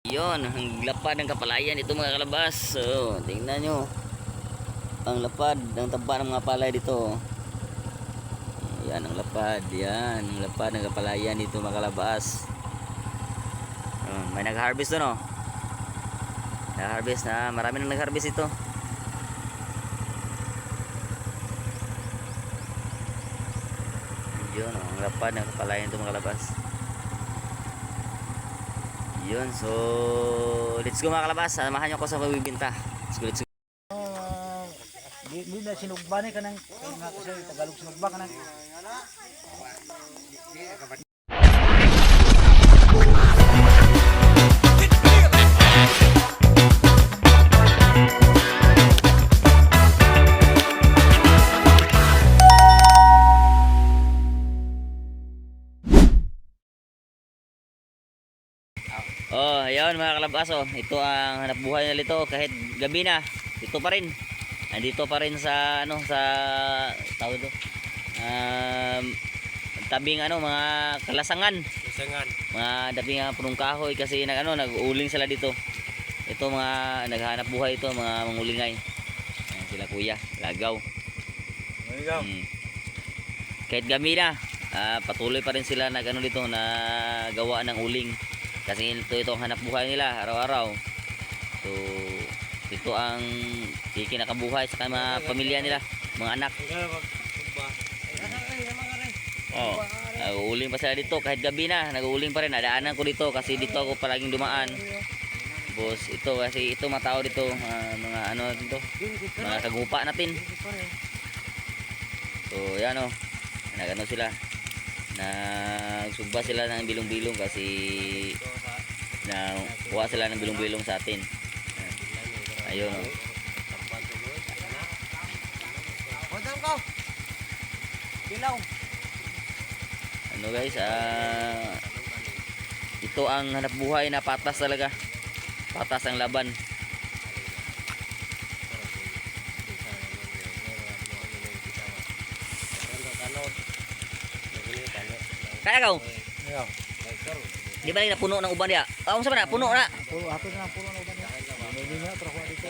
Yon, ang lapad ng kapalayan ito mga kalabas. So, tingnan nyo. Ang lapad, ang taba ng mga palay dito. Yan ang lapad, yan. Ang lapad ng kapalayan dito mga kalabas. May nag-harvest doon, oh. Nag-harvest na, marami nang nag-harvest ito. Yun, oh, ang lapad ng kapalayan ito mga kalabas. Yun, so let's go mga kalabas. Samahan nyo ako sa magbibinta. Let's go, let's go. Hindi na sinugba ni kanang nga kasi Tagalog sinugba kanang Oh, ayun mga kalabas, oh. Ito ang hanap buhay nila ito kahit gabi na. Dito pa rin. Nandito pa rin sa ano sa tawag ito. Tabing ano mga kalasangan. Mga tabing punong kahoy kasi nag-uuling sila dito. Ito mga naghahanap buhay ito, mga mangulingay. Ayan sila kuya, lagaw. Kahit gabi na, patuloy pa rin sila dito na gawa ng uling. Kasi ito ang hanap buhay nila araw-araw. So ito ang kinakabuhay sa mga pamilya nila, mga anak. Oh, nag-uuling pa sila dito kahit gabi na, nag-uuling pa rin. Nadaanan ko dito kasi dito ako palaging dumaan. Tapos ito kasi ito mga tao dito, mga ano dito, mga kagupa natin. So yan, oh. Nagano sila. Nagsugba sila ng bilong-bilong kasi kuha sila ng bilong-bilong sa atin. Ayun, oh. Ano guys, ito ang hanap buhay na patas talaga. Patas ang laban. Kaya ikaw? Di ba na puno ng uban niya? Ang sabi na, puno na. puno ato na puno na uban. Hindi na trabaho dito.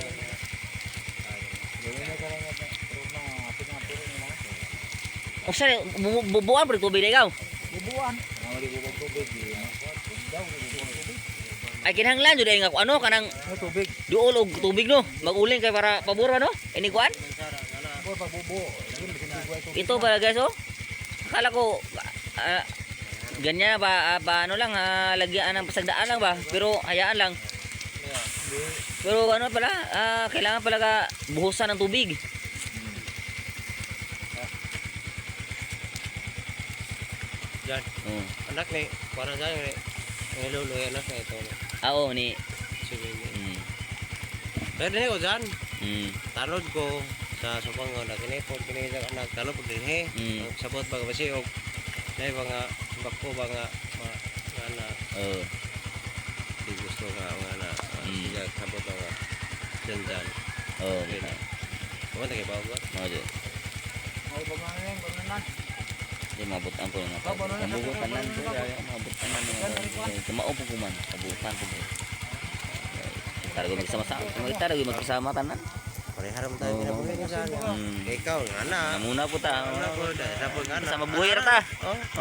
O siya, bubuan pa rin tubig na ikaw? Bubuan. Ang libubog tubig. Ay kinahanglan jud ay nga ano kanang Tubig. duol og tubig no. Maguling kay para pabor no. Ini kuan? Pagbubo. Ito para guys, oh. Akala ko ganyan ba ano lang lagyan ng pasagdaan lang ba, pero hayaan lang. Pero ano pala, kailangan pala buhusan ng tubig. Jan, anak ni para sa ni niluluya anak na ito. Oo ni. Sige. Pero dinhi ko Jan. Talod ko sa supang nga kini po kini sa anak talod po dinhi. Sabot ba kasi og nay mga bako ba nga ana. Di gusto nga na siya sabot nga Jan. Kita. Mo ta kay bawo. Ay bamanen, bamanan. Di mabutan ko na pa. Mabutan nan ko ya, mabutan nan. Kumao po kuman, mabutan ko. Tara magsama-sama, tara magsama tanan. Pareharam tayo kinabuhi ni Jan. Ikaw ana. Muna po ta. Dapat ana. Sa mabuhi ra ta.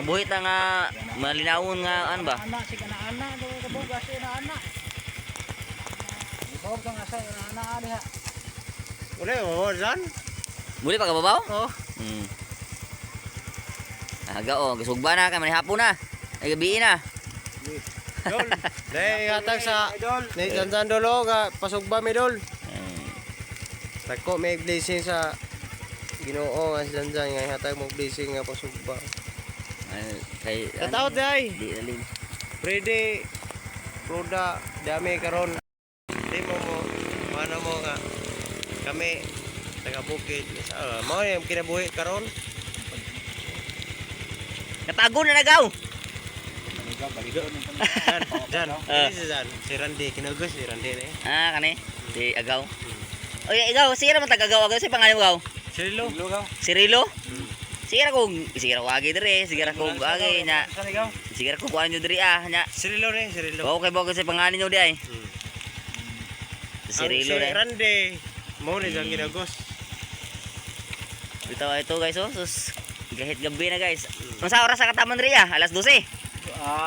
Mabuhi ta nga malinawon nga an ba? Anak si kana-ana do kabugas na anak. Ibog kang asa ana diha. Uli mo Jan. Muli pa ka babaw? Oh. Aga oh, gasugba na kay manihapon na. Ay gabi na. Dol. Dai hatag sa ni Jan dolo ga pasugba mi dol. Tako may blessing sa Ginoo nga si Jan nga hatag mo blessing nga pasugba. Kay Kataot day. di alin. Friday Roda dami karon. Di mo ano mo nga kami taga bukid. Mao yung kinabuhi karon. Natago na nagaw. Jan, si Jan, si Randy, kinugos si Randy na Kani si Agaw. Oy, Agaw, siya naman tagagaw agaw si pangalan mo Agaw. Sirilo. Si Rilo? Sige ra ko agi dire, sige ra ko agi nya. Sa ligaw. Sige ra ko kuan nyo diri nya. Sirilo rin, sirilo. Okay ba ko sa pangalan nyo di ay? Ang Sirilo si na. Rande, mo rin ang ginagos. Ito guys oh, sus. Gahit gabi na guys. Unsa oras sa kataman diri Alas 12.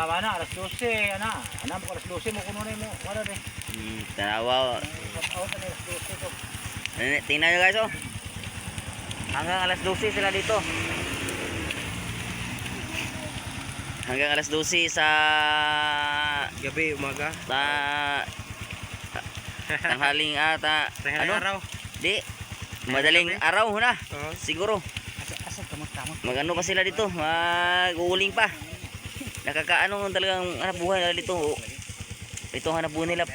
Mana alas 12 ana. Ana mo alas 12 mo kuno mo. Wala rin. Tanawa. Out na alas 12 ko. Tingnan nyo guys oh. Hanggang alas 12 sila dito. Hanggang alas 12 sa Gabi, umaga. tanghaling ata. Tanghaling araw. Di. Madaling araw na. Oo. Siguro. Asa kamot. Magano pa sila dito? Mag-uuling pa. Nakakaano talagang hanap buhay nila dito. Ito hanap buhay nila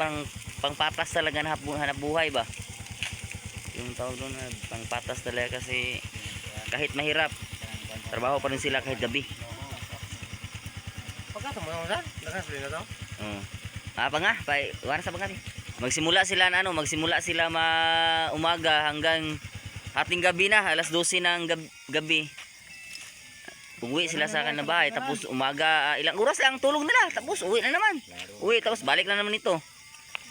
pangpatas talaga hanap buhay ba? Yung tawag doon na pangpatas talaga kasi kahit mahirap trabaho pa rin sila kahit gabi. Pagkatong mo saan? Nakasli na to? Apa nga? Wala sa bangka magsimula sila umaga hanggang ating gabi na, alas 12 ng gabi. Uwi sila sa kanila bahay, tapos umaga, ilang oras lang tulog nila, tapos uwi na naman. Uwi, tapos balik na naman ito.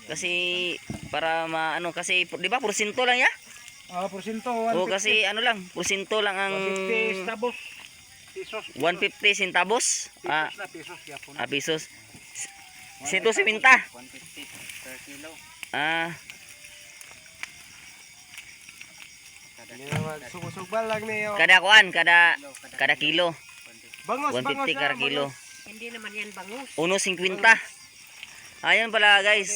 Kasi, para kasi, di ba, porsinto lang ya? Porsinto, 150. O, kasi, porsinto lang ang... 150 centavos. Pesos. 150 centavos? Pesos yapon. Pesos. 150 per kilo. Sugbal lang niyo. Kada kilo. Bangos, 150 kada kilo. Hindi naman yan bangus. 1.50. Ayan pala guys.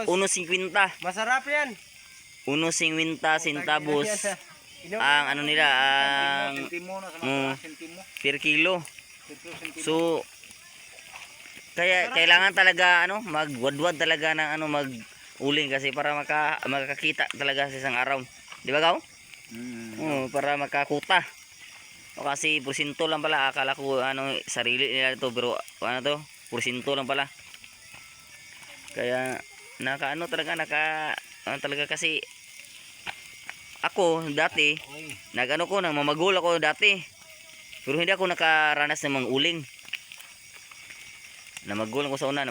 1.50. Masarap yan. 1.50 centavos. Ang ano nila ang Sentimo na sa sentimo. per kilo. Sentimo. So kailangan talaga magwadwad talaga ng mag-uling kasi para makakita talaga sa isang araw. Di ba gaw? Para makakuta. O kasi porsinto lang pala, akala ko sarili nila ito pero porsinto lang pala. Kaya talaga kasi ako dati nang mamagol ako dati. Pero hindi ako nakaranas ng mang-uling. Namagol ako sa una,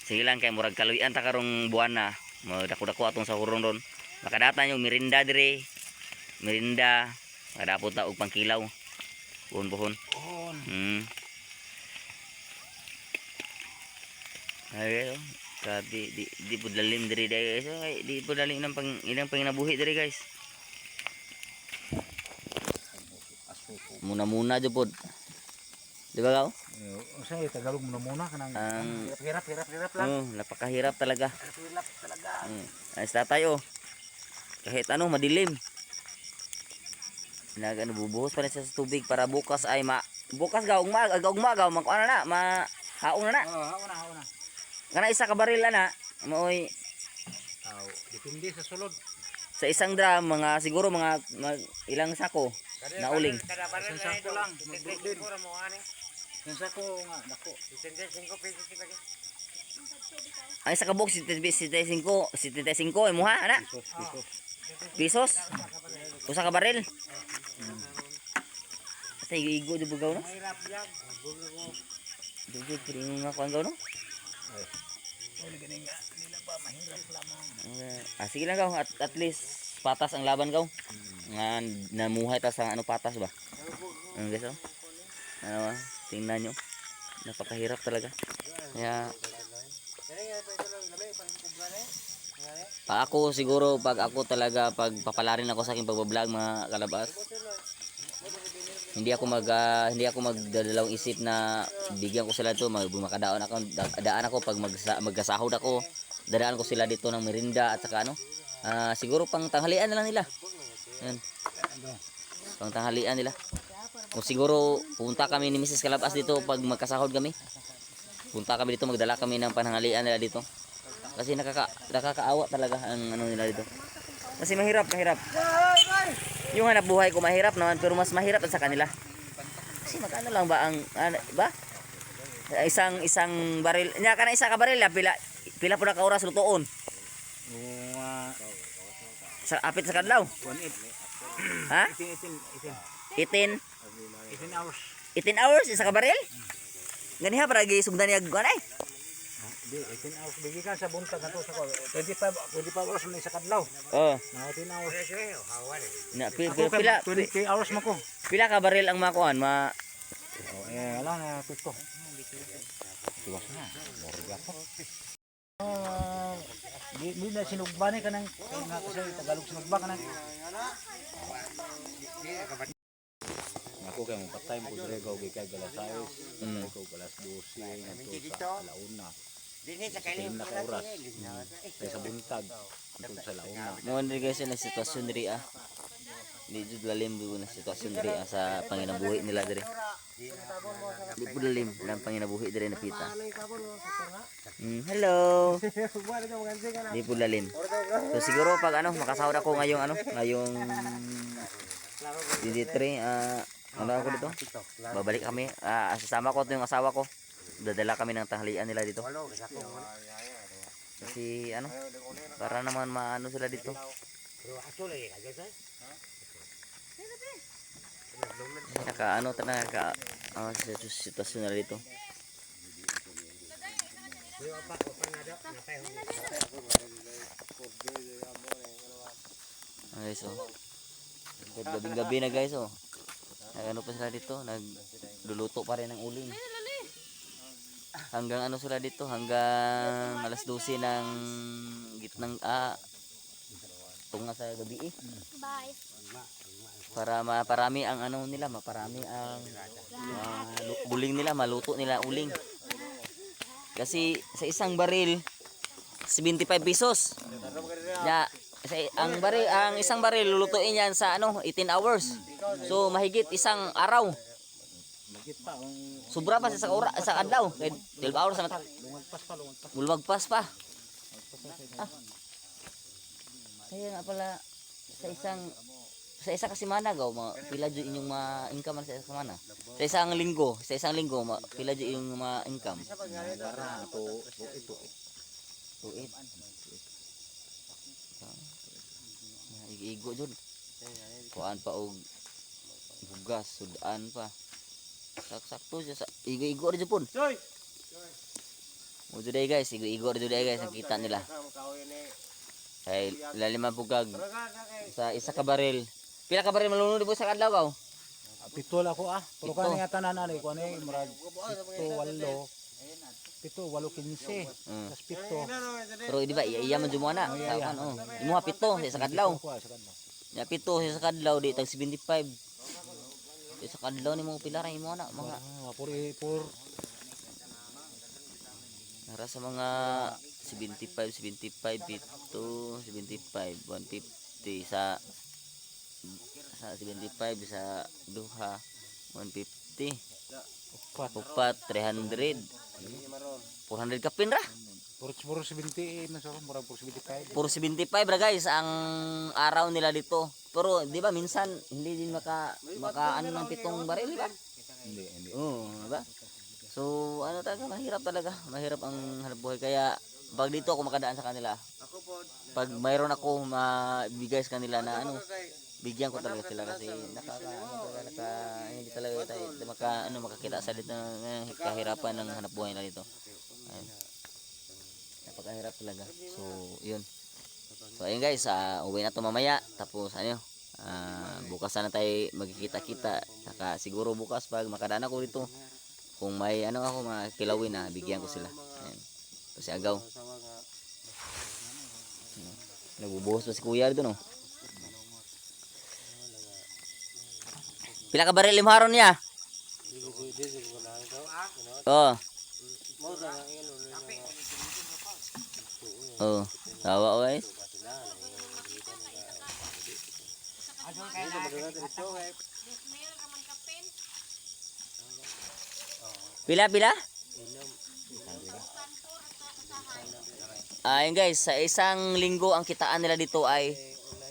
Sige lang kay murag kaluyan ta karong buwan na. Dako-dako atong sa huron ron. Makadata yung merinda dire. Merinda, makadapot ta og pangkilaw. Buhon. Ay, grabe, di po lalim dire guys. Di po lalim ng ilang panginabuhi dire guys. Muna jud pod. Di ba gaw? Usay Tagalog muna kanang hirap lang. Napakahirap talaga. Hirap talaga. Ayos na tayo. Kahit madilim. Bubuhos pa rin siya sa tubig para bukas ay bukas gaw umaga magkuana na, haong na. Haon na. Kana isa ka baril na mooy Depende sa sulod. sa isang drum siguro mga ilang sako na uling. Isang sako lang. Isang sako nga dako. 75 pesos lagi. Ang isa ka box 75 imuha ana. Pesos. Usa ka baril. Tay igo di bugaw no. Hirap yan. Dugay kini nga kuan gaw no. Uli ganing nila pa mahirap lamang. Sige lang gaw at least patas ang laban gaw. Nga namuhay ta sa patas ba. Guys oh. Tingnan nyo. Napakahirap talaga. Kaya ako siguro pag papalarin ako sa aking pagbablog mga kalabas. Hindi ako magdadalawang isip na bigyan ko sila ito, makadaan ako pag magkasahod ako. Dadaan ko sila dito ng merinda at saka siguro pang tanghalian na lang nila. Yan. Pang tanghalian nila. O siguro pupunta kami ni Mrs. Kalabas dito pag magkasahod kami. Punta kami dito, magdala kami ng pananghalian nila dito. Kasi nakakaawa talaga ang nila dito. Kasi mahirap. Yung hanap buhay ko mahirap naman pero mas mahirap sa kanila. Kasi magkano lang ba ba? Isang baril. Nya kana isa ka baril pila po na ka oras lutuon. Sa apit sa kadlaw. 1.8. Ha? 18 18 hours. 18 hours isa ka baril? Ganiha para gisugdan niya ganay. Di 18 hours bigi ka sa buntag nato sa 25 hours man sa kadlaw. Oh. Na 18 hours. Na Ako pila 20 hours man ko. pila ka baril ang makuan ma Wala na pito. Tuwas na. Morga ko. Di na sinugba ni kanang nga kasi Tagalog sinugba kanang. Ako kay mo patay mo dire ko gikay galasayos. Ko galas 12 ngadto sa alauna. Dinhi na ka oras. Kay sa buntag ngadto sa alauna. mo ni guys na sitwasyon diri ah. Di jud lalim bugo na sitwasyon diri sa panginabuhi nila diri. Di po lalim lang panginabuhi diri na pita. Hello. Di po lalim. So siguro pag ano makasahod ako ngayong 23 ano ako dito? Babalik kami. Sasama ko 'to yung asawa ko. Dadala kami ng tanghalian nila dito. Kasi para naman maano sila dito. Sitwasyon na dito. Guys, gabing-gabi na guys, Nagano pa sila dito, nagluluto pa rin ng uling. Hanggang sila dito, hanggang alas 12 ng gitnang tunga sa gabi para maparami ang nila, maparami ang uling nila, maluto nila uling. Kasi sa isang baril 75 pesos. Ang isang baril lulutuin yan sa 18 hours. So mahigit isang araw. Sobra pa sa adlaw. 12 hours na lumagpas pa. Kaya nga pala sa isa ka semana pila jud inyong ma-income sa semana. Sa isang linggo, pila jud inyong ma-income. Para to Tuit. Igo jud. Kuan pa og bugas, sudan pa. Sakto sa igo ra jud pun. Mo jud guys, igo ra jud guys ang kita nila. Kay lalima bugag sa isa ka baril. Pila ka baril malunod po sa kadlaw ka? Pitol ako Pero kani nga tanan ko ani murag 7, 8, 15. Tas pito. Pero di ba iya man jud mo na. Sa imuha pito sa isa kadlaw. Ya pito sa isa kadlaw di tag 75. Sa kadlaw nimo pila ra imo na mga pur nara sa mga 75 pito 75 150 sa 75 sa duha 150 upat 300 400 kapin ra. Puro 70 na so, murag puro 75. Puro 75 ra guys ang araw nila dito. Pero di ba minsan hindi din maka ng pitong baril, di ba? Hindi. Diba? So talaga mahirap ang hanap buhay kaya pag dito ako makadaan sa kanila. Pag mayroon ako mabigay sa kanila na bigyan ko talaga sila kasi hindi talaga tayo makakita sa dito ng kahirapan ng hanap buhay na dito. Ayun. Napakahirap talaga. So, yun. So, ayun guys, uwi na to mamaya. Tapos, bukas na tayo magkikita-kita. Saka, siguro bukas pag makadaan ako dito, kung may ako makilawin na, bigyan ko sila. Ayun. Kasi agaw. Nagbubuhos pa si kuya dito, no? Pila ka baril limharon niya? Oo. Oh, tawa guys. Pila? Ayun guys, sa isang linggo ang kitaan nila dito ay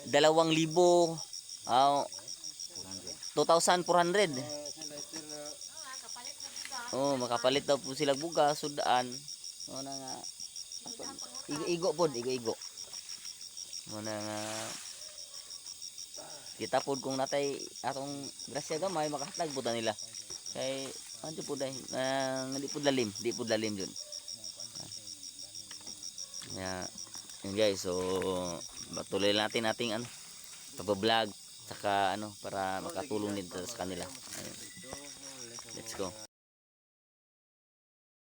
2,000 2,400. Oh, makapalit daw po sila bugas, sudan. Mo na nga igo-igo. Mo na nga kita pod kung natay atong grasya gamay makahatag po ta nila kay anto po dai hindi po lalim yun. Yeah. Yun guys, so patuloy natin ating pag-vlog saka para makatulong din sa kanila. Ayun. Let's go.